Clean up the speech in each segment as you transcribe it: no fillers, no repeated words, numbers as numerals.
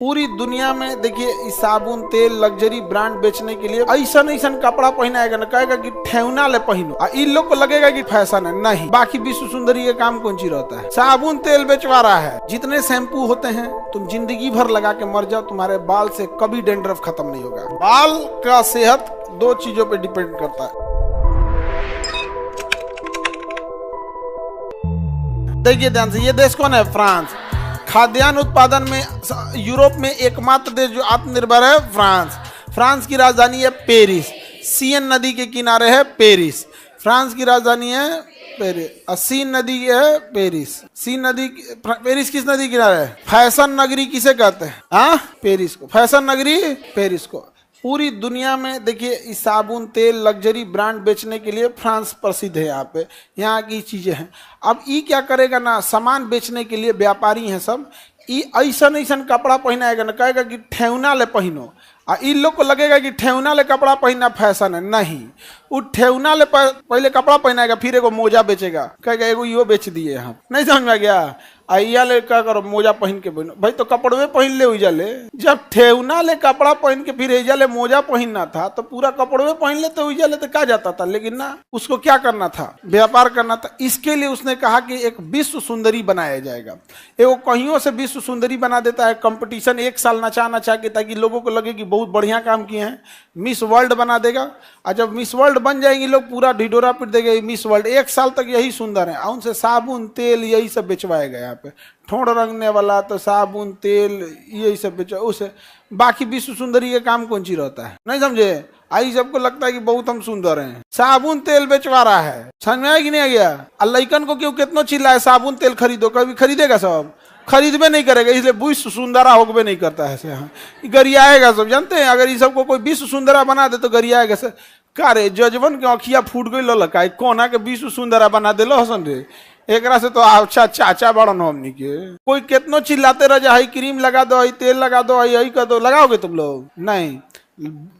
पूरी दुनिया में देखिए साबुन तेल लग्जरी ब्रांड बेचने के लिए ऐसा ऐसा कपड़ा पहनाएगा ना, कहेगा कि ठेवना ले पहनो, इन लोग को लगेगा कि फैशन है। नहीं, बाकी विश्व सुंदरी के काम कौन सी रहता है। साबुन तेल बेचवा रहा है। जितने शैम्पू होते हैं तुम जिंदगी भर लगा के मर जाओ, तुम्हारे बाल से कभी डेंड्रफ खत्म नहीं होगा। बाल का सेहत दो चीजों पे डिपेंड करता है। देखिए ध्यान से, ये देश कौन है? फ्रांस। खाद्यान्न उत्पादन में यूरोप में एकमात्र देश जो आत्मनिर्भर है फ्रांस। फ्रांस की राजधानी है पेरिस। सीन नदी के किनारे है पेरिस। फ्रांस की राजधानी है पेरिस। सीन नदी है पेरिस। सीन नदी, पेरिस किस नदी किनारे है? फैशन नगरी किसे कहते हैं? हाँ, पेरिस को फैशन नगरी, पेरिस को। पूरी दुनिया में देखिए इस साबुन तेल लग्जरी ब्रांड बेचने के लिए फ्रांस प्रसिद्ध है। यहाँ पे यहाँ की चीजें हैं। अब ये क्या करेगा ना, सामान बेचने के लिए व्यापारी हैं सब, ये ऐसा कपड़ा पहनाएगा ना, कहेगा कि ठेवना ले पहनो, इन लोग को लगेगा कि ठेवना ले कपड़ा पहनना फैशन है। नहीं, वो ठेवना ले पहले कपड़ा पहनाएगा, फिर एगो मोजा बेचेगा, कहेगा एगो यो बेच दिए। यहाँ नहीं समझ में गया? आइया ले क्या करो, मोजा पहन के बनो भाई, तो कपड़वे पहन ले उजा ले। जब ठेवना ले कपड़ा पहन के फिर एजा ले मोजा पहनना था तो पूरा कपड़वे पहन ले तो उजा ले तो क्या जाता था। लेकिन ना, उसको क्या करना था? व्यापार करना था। इसके लिए उसने कहा कि एक विश्व सुंदरी बनाया जाएगा। एगो कहियों से विश्व सुंदरी बना देता है। कंपटीशन एक साल नचा के, ताकि लोगों को लगे कि बहुत बढ़िया काम किए हैं। मिस वर्ल्ड बना देगा, और जब मिस वर्ल्ड बन जाएंगे लोग पूरा ढिढोरा पीट देंगे मिस वर्ल्ड। एक साल तक यही सुंदर है, उनसे साबुन तेल यही सब बेचवाएगा। यहाँ पे ठोड़ रंगने वाला तो साबुन तेल यही सब बेचा, उसे बाकी विश्व सुंदरी के काम कौन सी रहता है। नहीं समझे? आई सबको लगता है कि बहुत हम सुंदर हैं। साबुन तेल बेचवा रहा है, समझ में आया कि नहीं आ गया? लइकन को क्यों कितना चिल्ला है साबुन तेल खरीदो, कभी खरीदेगा? सब खरीदबे नहीं करेगा, इसलिए विश्व सुंदरा होगबे नहीं करता है। गरियाएगा सब, जानते हैं? अगर इस सबको कोई विश्व सुंदरा बना दे तो गरियाएगा सर। का रे, जजवन के अखिया फूट गई ललका, कोना के विश्व सुंदरा बना दे लो हसन रे। एकरा से तो अच्छा चाचा बड़न हमनी के। कोई कितनो चिल्लाते रह जा, क्रीम लगा दो, तेल लगा दो, यही कर दो, लगाओगे तुम लोग? नहीं।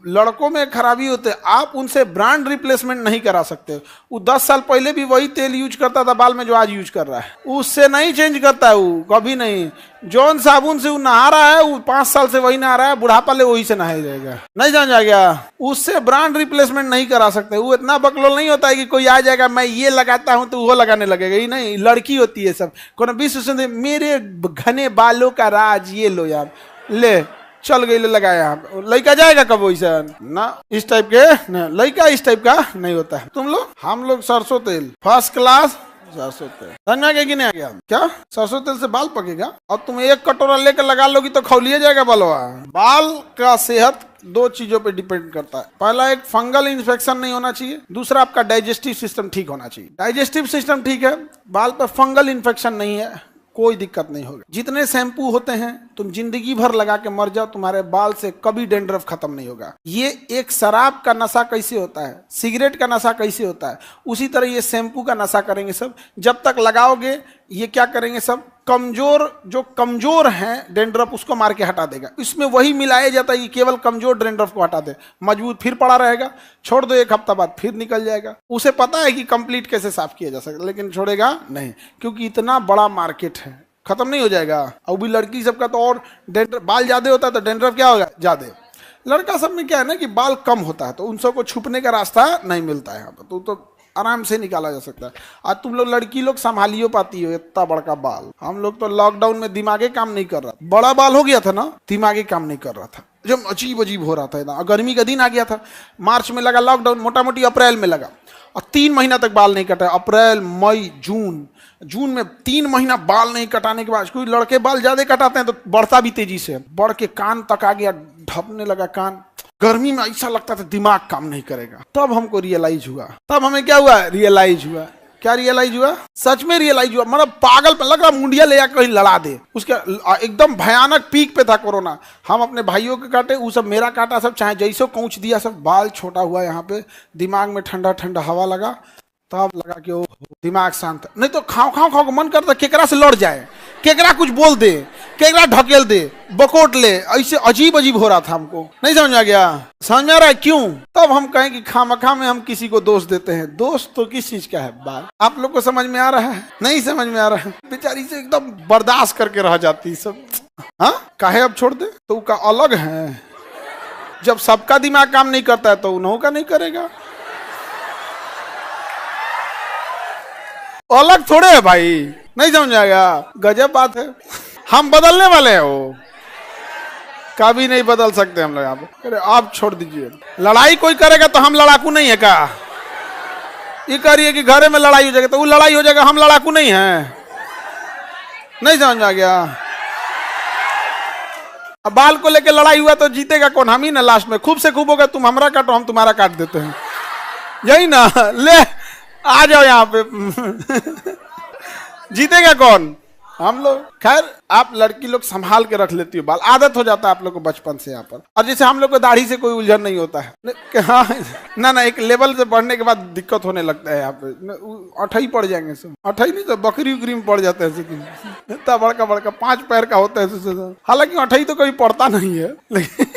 लड़कों में खराबी होते, आप उनसे ब्रांड रिप्लेसमेंट नहीं करा सकते। वो 10 साल पहले भी वही तेल यूज करता था बाल में जो आज यूज कर रहा है, उससे नहीं चेंज करता है वो कभी नहीं। जौन साबुन से वो नहा रहा है, वो 5 साल से वही नहा रहा है, बुढ़ापा ले वही से नहाया जाएगा। नहीं जान जा गया? उससे ब्रांड रिप्लेसमेंट नहीं करा सकते। वो इतना बकलोल नहीं होता है कि कोई आ जाएगा मैं ये लगाता हूं तो वो लगाने लगेगा। ही नहीं, लड़की होती है सब। कौन विश्व सुंदर, मेरे घने बालों का राज ये लो यार, ले चल गई, ले लगाया। यहाँ लड़का जाएगा कब वैसा ना, इस टाइप के ना, लड़का इस टाइप का नहीं होता है। तुम लोग, हम लोग सरसों तेल फर्स्ट क्लास सरसों तेल। समझ में कि नहीं आ गया? क्या सरसों तेल से बाल पकेगा? और तुम एक कटोरा लेकर लगा लोगी तो खौलिया जाएगा बालवा। बाल का सेहत दो चीजों पे डिपेंड करता है। पहला, एक फंगल इन्फेक्शन नहीं होना चाहिए। दूसरा, आपका डाइजेस्टिव सिस्टम ठीक होना चाहिए। डाइजेस्टिव सिस्टम ठीक है, बाल पर फंगल इन्फेक्शन नहीं है, कोई दिक्कत नहीं होगी। जितने शैम्पू होते हैं तुम जिंदगी भर लगा के मर जाओ, तुम्हारे बाल से कभी डेंड्रफ खत्म नहीं होगा। ये एक शराब का नशा कैसे होता है, सिगरेट का नशा कैसे होता है, उसी तरह ये शैम्पू का नशा करेंगे सब। जब तक लगाओगे ये क्या करेंगे सब, जो कमजोर हैं डेंड्रफ उसको मार के हटा देगा। इसमें वही मिलाया जाता है कि केवल कमजोर डेंड्रफ को हटा दे, मजबूत फिर पड़ा रहेगा। छोड़ दो, एक हफ्ता बाद फिर निकल जाएगा। उसे पता है कि कंप्लीट कैसे साफ किया जा सकता, लेकिन छोड़ेगा नहीं, क्योंकि इतना बड़ा मार्केट है, खत्म नहीं हो जाएगा। और भी लड़की सबका तो और डेंड्रफ, बाल ज्यादा होता है तो डेंड्रफ क्या होगा? ज्यादा। लड़का सब में क्या है ना कि बाल कम होता है तो उन सबको छुपने का रास्ता नहीं मिलता है यहाँ पर, तो आराम से निकाला जा सकता है। आज तुम लोग लड़की लोग संभालियो पाती हो इतना बड़का बाल। हम लोग तो लॉकडाउन में दिमागे काम नहीं कर रहा, बड़ा बाल हो गया था ना, दिमागे काम नहीं कर रहा था, जब अजीब अजीब हो रहा था ना। गर्मी का दिन आ गया था, मार्च में लगा लॉकडाउन, मोटा मोटी अप्रैल में लगा, और 3 महीना तक बाल नहीं कटा। अप्रैल मई जून में 3 महीना बाल नहीं कटाने के बाद, कोई लड़के बाल ज्यादा कटाते हैं तो बढ़ता भी तेजी से, बढ़ के कान तक आ गया, ढपने लगा कान। गर्मी में ऐसा लगता था दिमाग काम नहीं करेगा। तब हमको रियलाइज हुआ, तब हमें क्या हुआ? रियलाइज हुआ। क्या रियलाइज हुआ? सच में रियलाइज हुआ। मतलब पागल पे लग रहा, मुंडिया ले जाकर कहीं लड़ा दे। उसके एकदम भयानक पीक पे था कोरोना। हम अपने भाइयों के काटे, वो सब मेरा काटा, सब चाहे जैसे पहुंच दिया, सब बाल छोटा हुआ यहाँ पे, दिमाग में ठंडा ठंडा हवा लगा, तब लगा कि ओ दिमाग शांत। नहीं तो खाओ को मन करता केकरा से लड़ जाए, केकरा कुछ बोल दे, केकरा ढकेल दे, बकोट ले, ऐसे अजीब अजीब हो रहा था हमको। नहीं समझ आ गया? समझ में आ रहा है क्यों? तब हम कहें कि खामखा में हम किसी को दोष देते हैं। दोष तो किस चीज का है? बाल। आप लोग को समझ में आ रहा है? नहीं समझ में आ रहा है? बेचारी से एकदम बर्दाश्त करके रह जाती सब। हाँ काहे अब छोड़ दे, तो का अलग है। जब सबका दिमाग काम नहीं करता है तो उन्हों का नहीं करेगा। अलग थोड़े है भाई, नहीं समझाएगा, गजब बात है। हम बदलने वाले हैं, वो कभी नहीं बदल सकते हम लोग यहाँ पे। अरे आप छोड़ दीजिए, लड़ाई कोई करेगा तो हम लड़ाकू नहीं है क्या? ये करिए कि घरे में लड़ाई हो जाएगा तो वो लड़ाई हो जाएगा, हम लड़ाकू नहीं है, नहीं समझ आ गया? अब बाल को लेके लड़ाई हुआ तो जीतेगा कौन? हम ही ना लास्ट में। खूब से खूब होगा, तुम हमारा काटो हम तुम्हारा काट देते हैं, यही ना। ले आ जाओ यहाँ पे। जीतेगा कौन? हम लोग। खैर आप लड़की लोग संभाल के रख लेती हो बाल, आदत हो जाता है आप लोग को बचपन से यहाँ पर। और जैसे हम लोग को दाढ़ी से कोई उलझन नहीं होता है। हाँ ना, एक लेवल से बढ़ने के बाद दिक्कत होने लगता है यहाँ पे, अठई पड़ जाएंगे सब। अठई नहीं तो बकरी उकरी में पड़ जाते हैं, इतना बड़का बड़का 5 पैर का होता है। हालांकि अठई तो कभी पड़ता नहीं है, लेकिन